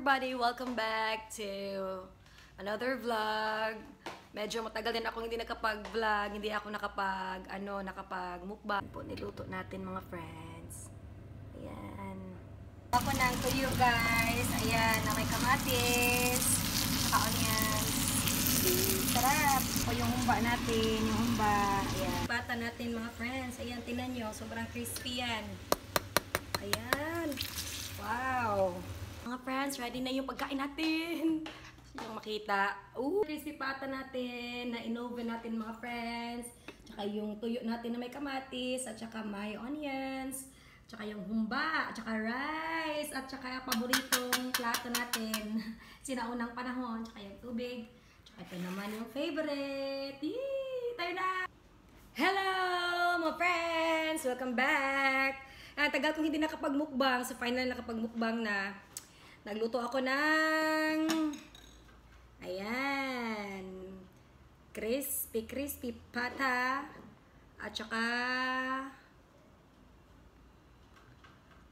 everybody! Welcome back to another vlog. Medyo matagal din akong hindi nakapag-vlog, hindi ako nakapag-mukbang. Po, niluto natin mga friends. Ayan. Ako ng tuyo guys. Ayan, na may kamatis, saka onions. Sarap! O yung humba natin, yung humba. Ayan. Pata natin mga friends. Ayan, tinan nyo. Sobrang crispy yan. Ayan. Wow! Mga friends, ready na yung pagkain natin. Yung makita. Crispy pata natin na in-oven natin mga friends. Tsaka yung tuyo natin na may kamatis. At tsaka may onions. Tsaka yung humba. At tsaka rice. At tsaka paboritong plato natin. Sinaunang panahon. Tsaka yung tubig. Tsaka ito naman yung favorite. Yee! Tayo na! Hello mga friends! Welcome back! Tagal kong hindi nakapagmukbang. So final nakapagmukbang na. Nagluto ako ng ayan, crispy pata at saka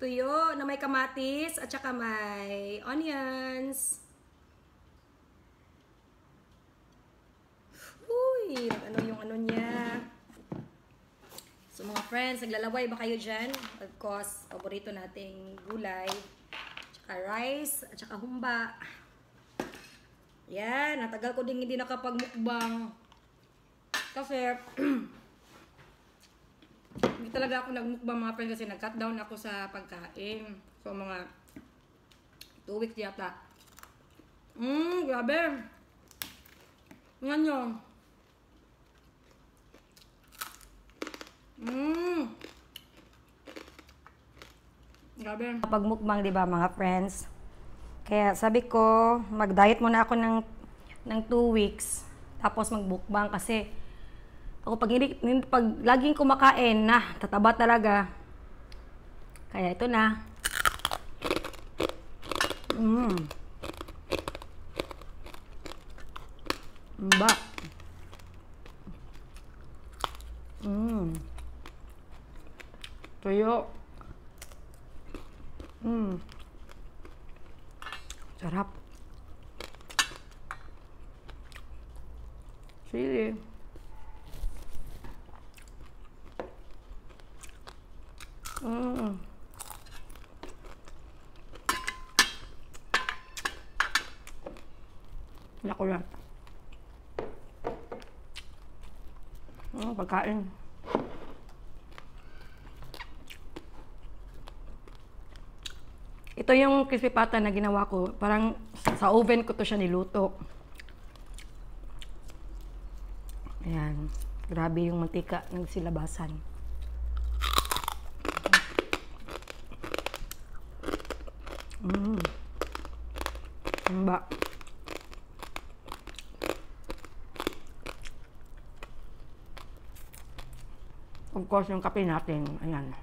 tuyo na may kamatis at saka may onions. Uy, ano yung ano niya. So mga friends, naglalaway ba kayo dyan? Of course, paborito nating gulay. Rice at saka humba. Yan, natagal ko din hindi nakapagmukbang. Kasi hindi talaga ako nagmukbang mga friends kasi nag-cut down ako sa pagkain. So mga 2 weeks yata. Grabe. Yan yun. Grabe. Pagmukbang, di ba mga friends? Kaya sabi ko, mag-diet muna ako ng 2 weeks. Tapos magbukbang kasi ako pag laging kumakain na, tataba talaga. Kaya ito na. Ba. Tuyo. Sarap. Sili. Naku yan. Pagkain. Ito yung crispy pata na ginawa ko. Parang sa oven ko to siya niluto. Ayan. Grabe yung mantika ng silabasan. Ba. Of course, yung kape natin. Ayan.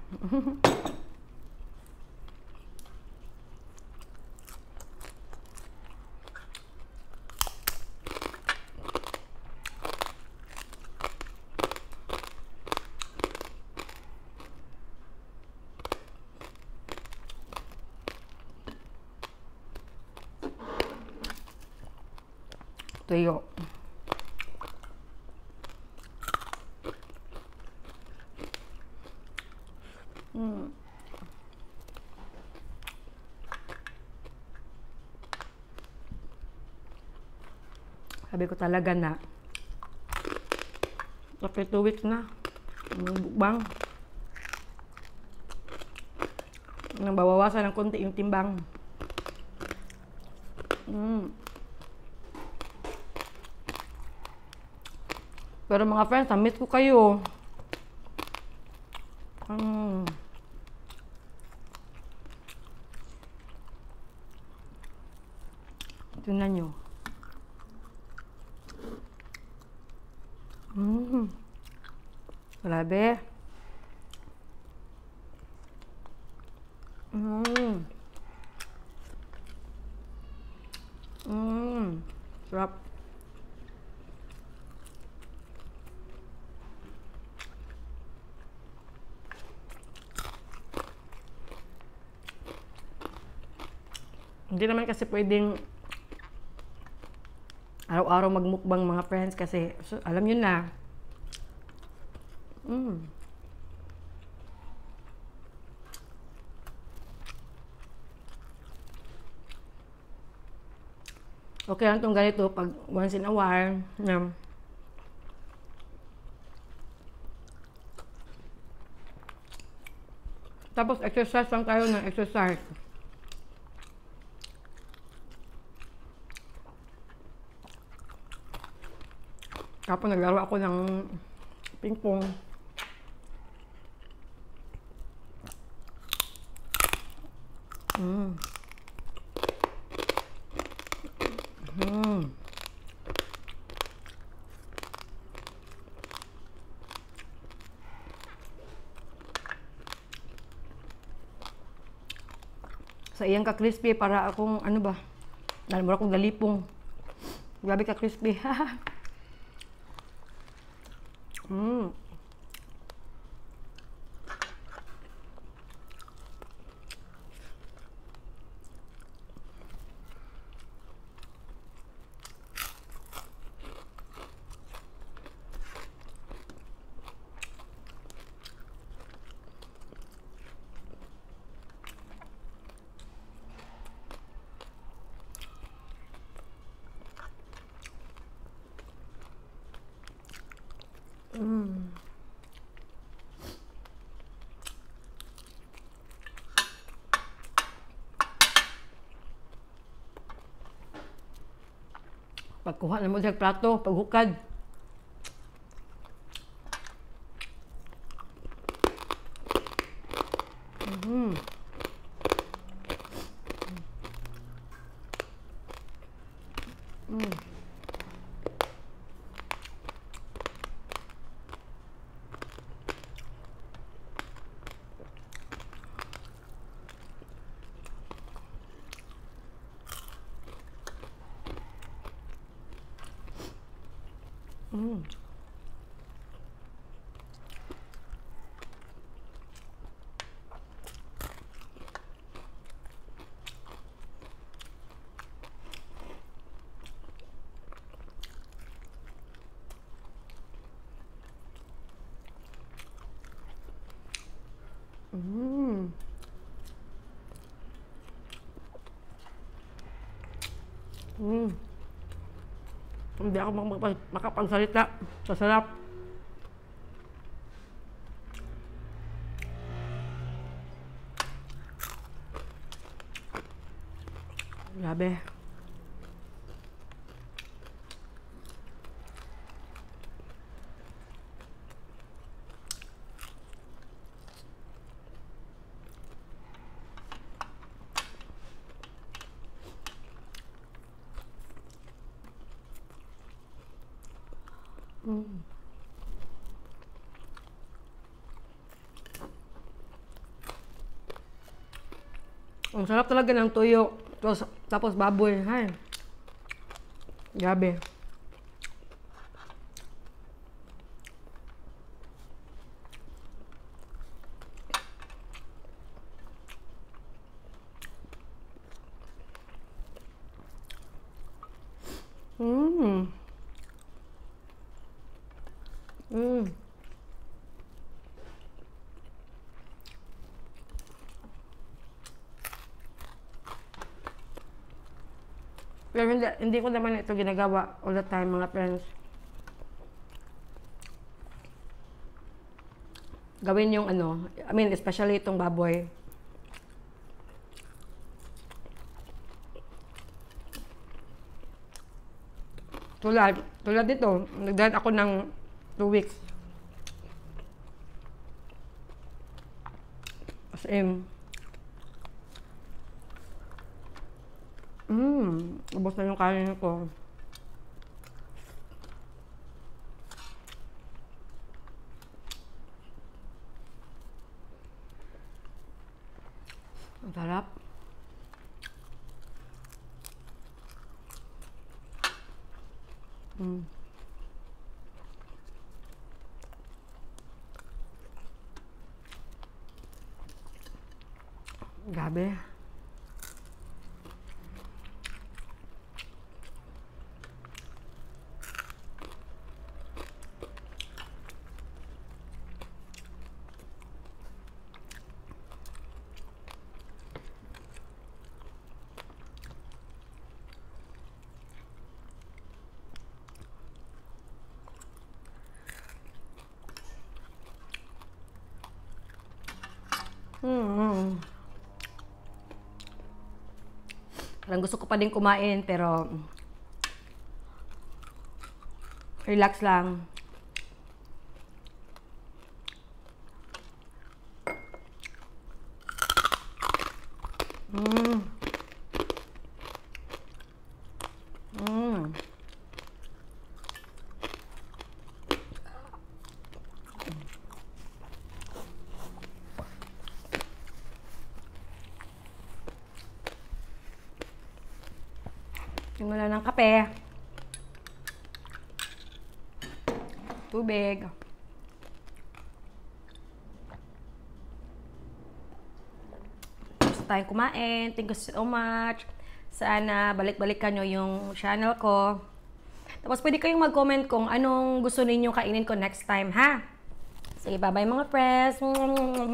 Tuyo. Sabi ko talaga na after 2 weeks na bukbang nang bawawasan ng konti yung timbang. Pero mga friends, na-miss ko kayo. Tingnan nyo. Grabe. Sarap. Hindi naman kasi pwedeng araw-araw magmukbang mga friends kasi so, alam nyo na. Okay lang itong ganito pag once in a while. Tapos exercise lang tayo ng exercise. Tapos naglaro ako ng ping-pong. Sa iyang ka-crispy para akong ano ba? Nalimura akong galipong. Grabe ka-crispy. Pagkuha na mo sa plato, paghukad. Hindi ako makapagsalita sa sarap. Grabe. Ang sarap talaga ng tuyo. Tapos baboy. Hay. Grabe. Pero hindi ko naman ito ginagawa all the time, mga friends. Gawin yung ano, I mean, especially itong baboy. Tulad dito, nag-diet ako ng 2 weeks. As in, ubos na yung kanin ko. Ang sarap. Grabe. Parang gusto ko pa din kumain, pero relax lang. Yung wala ng kape. Tubig. Gusto tayong kumain. Thank you so much. Sana balik-balikan nyo yung channel ko. Tapos pwede kayong mag-comment kung anong gusto ninyong kainin ko next time, ha? Sige, bye-bye mga friends.